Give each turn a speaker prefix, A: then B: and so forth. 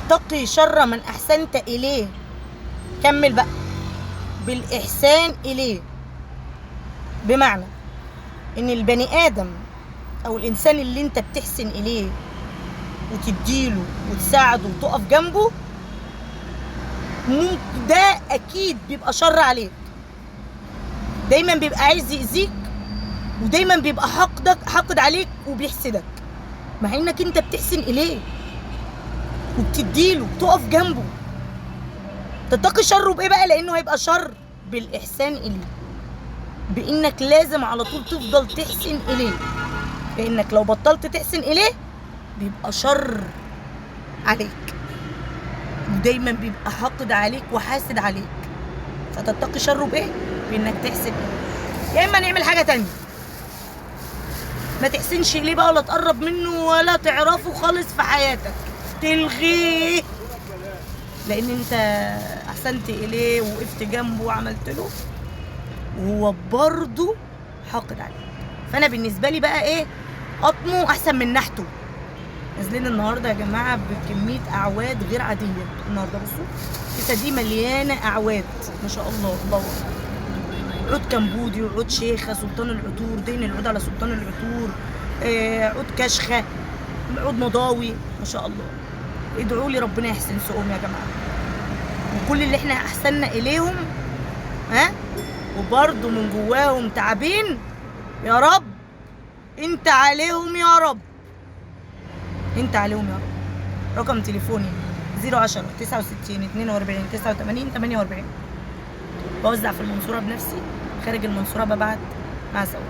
A: تتقي شر من أحسنت إليه. كمل بقى، بالإحسان إليه. بمعنى إن البني آدم أو الإنسان اللي أنت بتحسن إليه وتديله وتساعده وتقف جنبه، ده أكيد بيبقى شر عليك، دايما بيبقى عايز يأذيك، ودايما بيبقى حاقد عليك وبيحسدك، مع إنك أنت بتحسن إليه وبتديله وتقف جنبه. تتقي شره بإيه بقى؟ لأنه هيبقى شر بالإحسان إليه، بإنك لازم على طول تفضل تحسن إليه، لأنك لو بطلت تحسن إليه بيبقى شر عليك، ودايما بيبقى حاقد عليك وحاسد عليك. فتتقي شره بإيه؟ بإنك تحسن إليه. يا إما نعمل حاجة تانية، ما تحسنش إليه بقى ولا تقرب منه ولا تعرفه خالص في حياتك، تلغيه، لأن أنت أحسنت إليه ووقفت جنبه وعملت له وهو برضه حاقد عليك. فأنا بالنسبة لي بقى إيه؟ قطمه أحسن من نحته. نازلين النهارده يا جماعة بكمية أعواد غير عادية. النهارده بصوا الكيسة دي مليانة أعواد ما شاء الله، الله أكبر. عود كمبودي وعود شيخة، سلطان العطور، دين العود على سلطان العطور، عود كشخة، عود مضاوي، ما شاء الله. ادعوا لي ربنا يحسن سوقهم يا جماعة، وكل اللي احنا أحسننا إليهم وبرضه من جواهم تعبين، يا رب انت عليهم يا رب، انت عليهم يا رب. رقم تليفوني 010 69 42 89 48. بوزع في المنصورة بنفسي، خارج المنصورة ببعت. مع السلامة.